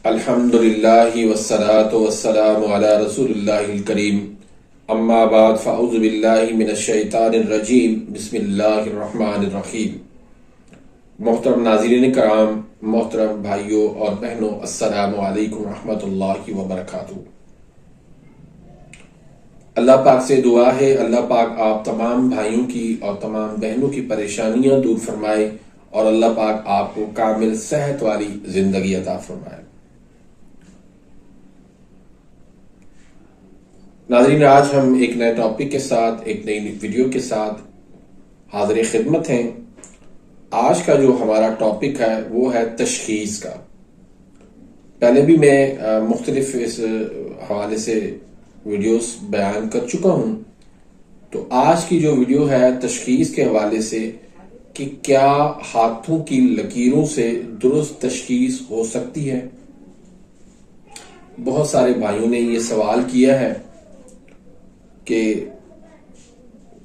الحمدللہ والصلاة والسلام علی رسول اللہ الکریم، اما بعد فاعوذ باللہ من الشیطان الرجیم، بسم اللہ الرحمن الرحیم۔ محترم ناظرین کرام، محترم بھائیوں اور بہنوں، السلام علیکم ورحمۃ اللہ وبرکاتہ۔ اللہ پاک سے دعا ہے اللہ پاک آپ تمام بھائیوں کی اور تمام بہنوں کی پریشانیاں دور فرمائے اور اللہ پاک آپ کو کامل صحت والی زندگی عطا فرمائے۔ ناظرین، آج ہم ایک نئے ٹاپک کے ساتھ، ایک نئی ویڈیو کے ساتھ حاضر خدمت ہیں۔ آج کا جو ہمارا ٹاپک ہے وہ ہے تشخیص کا۔ پہلے بھی میں مختلف اس حوالے سے ویڈیوز بیان کر چکا ہوں، تو آج کی جو ویڈیو ہے تشخیص کے حوالے سے کہ کیا ہاتھوں کی لکیروں سے درست تشخیص ہو سکتی ہے۔ بہت سارے بھائیوں نے یہ سوال کیا ہے کہ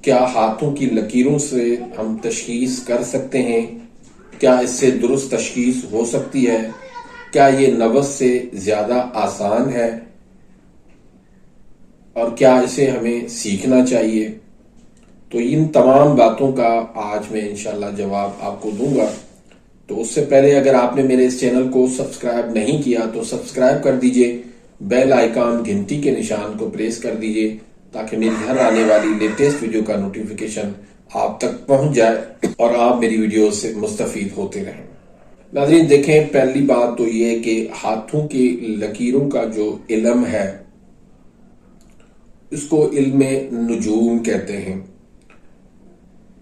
کیا ہاتھوں کی لکیروں سے ہم تشخیص کر سکتے ہیں، کیا اس سے درست تشخیص ہو سکتی ہے، کیا یہ نبض سے زیادہ آسان ہے اور کیا اسے ہمیں سیکھنا چاہیے۔ تو ان تمام باتوں کا آج میں انشاءاللہ جواب آپ کو دوں گا۔ تو اس سے پہلے اگر آپ نے میرے اس چینل کو سبسکرائب نہیں کیا تو سبسکرائب کر دیجئے، بیل آئیکن گھنٹی کے نشان کو پریس کر دیجئے تاکہ میری ہر آنے والی لیٹسٹ ویڈیو کا نوٹیفیکیشن آپ تک پہنچ جائے اور آپ میری ویڈیو سے مستفید ہوتے رہیں۔ ناظرین دیکھیں، پہلی بات تو یہ کہ ہاتھوں کی لکیروں کا جو علم ہے اس کو علم نجوم کہتے ہیں،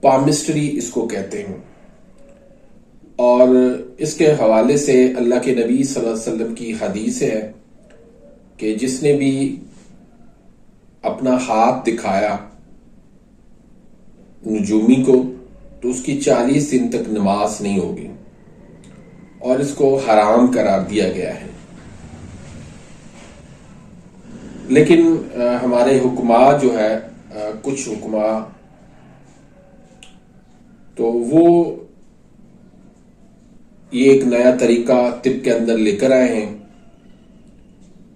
پامسٹری اس کو کہتے ہیں، اور اس کے حوالے سے اللہ کے نبی صلی اللہ علیہ وسلم کی حدیث ہے کہ جس نے بھی اپنا ہاتھ دکھایا نجومی کو تو اس کی 40 دن تک نماز نہیں ہوگی اور اس کو حرام قرار دیا گیا ہے۔ لیکن ہمارے حکماء جو ہے، کچھ حکماء تو وہ یہ ایک نیا طریقہ طب کے اندر لے کر آئے ہیں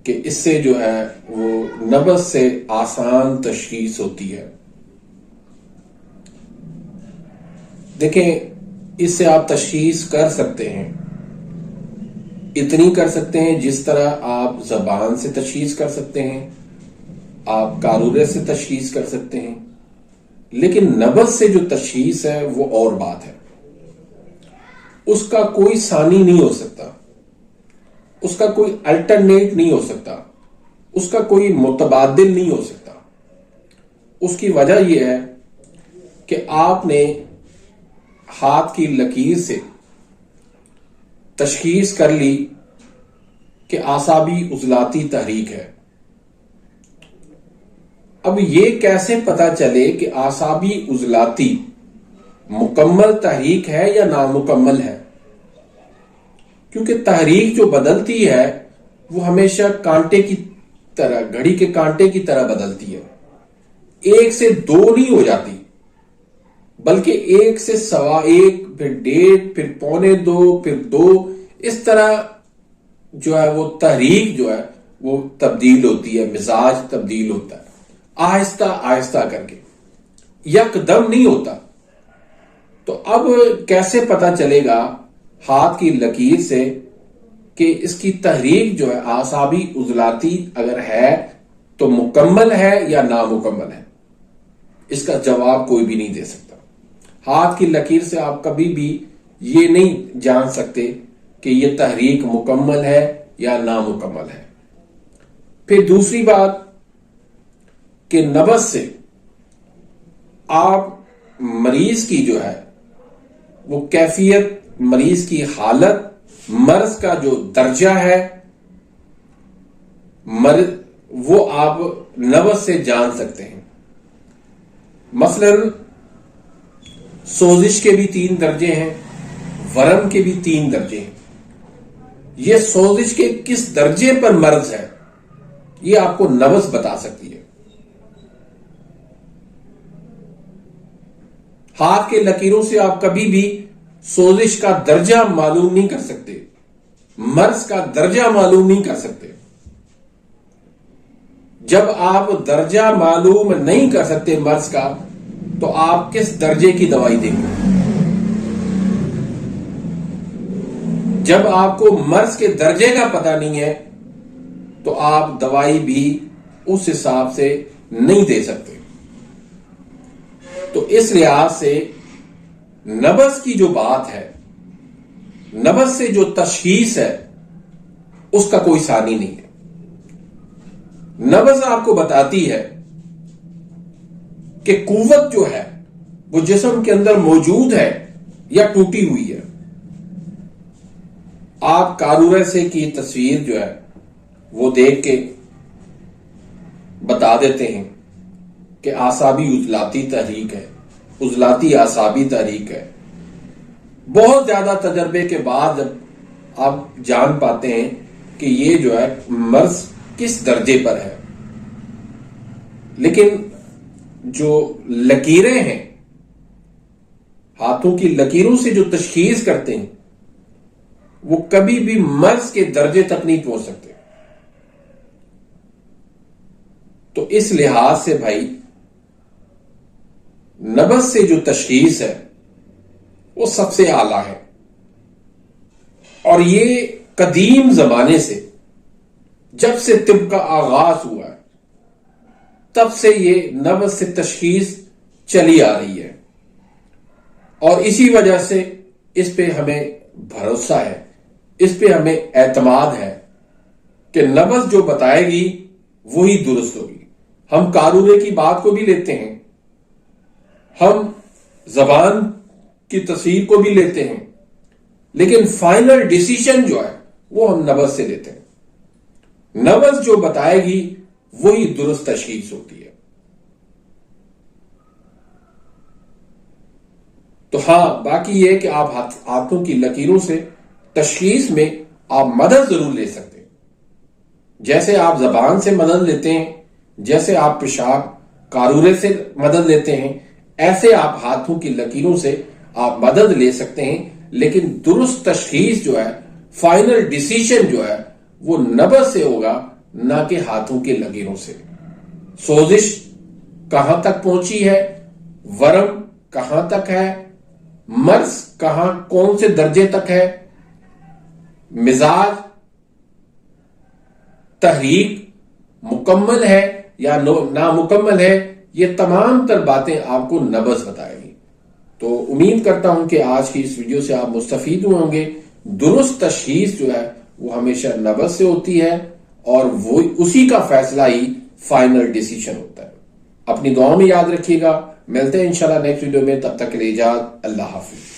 کہ اس سے جو ہے وہ نبض سے آسان تشخیص ہوتی ہے۔ دیکھیں، اس سے آپ تشخیص کر سکتے ہیں، اتنی کر سکتے ہیں جس طرح آپ زبان سے تشخیص کر سکتے ہیں، آپ قارورے سے تشخیص کر سکتے ہیں، لیکن نبض سے جو تشخیص ہے وہ اور بات ہے۔ اس کا کوئی ثانی نہیں ہو سکتا، اس کا کوئی الٹرنیٹ نہیں ہو سکتا، اس کا کوئی متبادل نہیں ہو سکتا۔ اس کی وجہ یہ ہے کہ آپ نے ہاتھ کی لکیر سے تشخیص کر لی کہ اعصابی عضلاتی تحریک ہے۔ اب یہ کیسے پتا چلے کہ اعصابی عضلاتی مکمل تحریک ہے یا نامکمل ہے؟ کیونکہ تحریک جو بدلتی ہے وہ ہمیشہ کانٹے کی طرح، گھڑی کے کانٹے کی طرح بدلتی ہے، ایک سے دو نہیں ہو جاتی، بلکہ ایک سے سوا ایک، پھر ڈیڑھ، پھر پونے دو، پھر دو، اس طرح جو ہے وہ تحریک جو ہے وہ تبدیل ہوتی ہے، مزاج تبدیل ہوتا ہے، آہستہ آہستہ کر کے، یکدم نہیں ہوتا۔ تو اب کیسے پتا چلے گا ہاتھ کی لکیر سے کہ اس کی تحریک جو ہے اعصابی عضلاتی اگر ہے تو مکمل ہے یا نامکمل ہے؟ اس کا جواب کوئی بھی نہیں دے سکتا۔ ہاتھ کی لکیر سے آپ کبھی بھی یہ نہیں جان سکتے کہ یہ تحریک مکمل ہے یا نامکمل ہے۔ پھر دوسری بات کہ نبض سے آپ مریض کی جو ہے وہ کیفیت، مریض کی حالت، مرض کا جو درجہ ہے وہ آپ نبض سے جان سکتے ہیں۔ مثلا سوزش کے بھی 3 درجے ہیں، ورم کے بھی 3 درجے ہیں۔ یہ سوزش کے کس درجے پر مرض ہے یہ آپ کو نبض بتا سکتی ہے۔ ہاتھ کے لکیروں سے آپ کبھی بھی سوزش کا درجہ معلوم نہیں کر سکتے، مرض کا درجہ معلوم نہیں کر سکتے. جب آپ درجہ معلوم نہیں کر سکتے مرض کا تو آپ کس درجے کی دوائی دیں گے؟ جب آپ کو مرض کے درجے کا پتہ نہیں ہے تو آپ دوائی بھی اس حساب سے نہیں دے سکتے. تو اس لحاظ سے نبض کی جو بات ہے، نبض سے جو تشخیص ہے، اس کا کوئی ثانی نہیں ہے. نبض آپ کو بتاتی ہے کہ قوت جو ہے وہ جسم کے اندر موجود ہے یا ٹوٹی ہوئی ہے. آپ قارورے سے کی تصویر جو ہے وہ دیکھ کے بتا دیتے ہیں کہ اعصابی عضلاتی تحریک ہے، عضلاتی اعصابی تحریک ہے. بہت زیادہ تجربے کے بعد جب آپ جان پاتے ہیں کہ یہ جو ہے مرض کس درجے پر ہے. لیکن جو لکیریں ہیں، ہاتھوں کی لکیروں سے جو تشخیص کرتے ہیں، وہ کبھی بھی مرض کے درجے تک نہیں پہنچ سکتے. تو اس لحاظ سے بھائی نبض سے جو تشخیص ہے وہ سب سے اعلیٰ ہے. اور یہ قدیم زمانے سے، جب سے طب کا آغاز ہوا ہے، تب سے یہ نبض سے تشخیص چلی آ رہی ہے. اور اسی وجہ سے اس پہ ہمیں بھروسہ ہے، اس پہ ہمیں اعتماد ہے کہ نبض جو بتائے گی وہی درست ہوگی. ہم قارورے کی بات کو بھی لیتے ہیں، ہم زبان کی تصویر کو بھی لیتے ہیں، لیکن فائنل ڈیسیشن جو ہے وہ ہم نبض سے لیتے ہیں. نبض جو بتائے گی وہی درست تشخیص ہوتی ہے. تو ہاں، باقی یہ کہ آپ ہاتھوں کی لکیروں سے تشخیص میں آپ مدد ضرور لے سکتے ہیں. جیسے آپ زبان سے مدد لیتے ہیں، جیسے آپ پیشاب قارورے سے مدد لیتے ہیں، ایسے آپ ہاتھوں کی لکیروں سے آپ مدد لے سکتے ہیں. لیکن درست تشخیص جو ہے، فائنل ڈیسیشن جو ہے، وہ نبض سے ہوگا، نہ کہ ہاتھوں کی لکیروں سے. سوزش کہاں تک پہنچی ہے، ورم کہاں تک ہے، مرض کہاں کون سے درجے تک ہے، مزاج تحریک مکمل ہے یا نامکمل ہے، یہ تمام تر باتیں آپ کو نبض بتائے گی. تو امید کرتا ہوں کہ آج کی اس ویڈیو سے آپ مستفید ہوئے ہوں گے. درست تشخیص جو ہے وہ ہمیشہ نبض سے ہوتی ہے، اور وہ اسی کا فیصلہ ہی فائنل ڈیسیشن ہوتا ہے. اپنی دعاؤں میں یاد رکھیے گا. ملتے ہیں انشاءاللہ نیکسٹ ویڈیو میں. تب تک کے لیے اجازت. اللہ حافظ.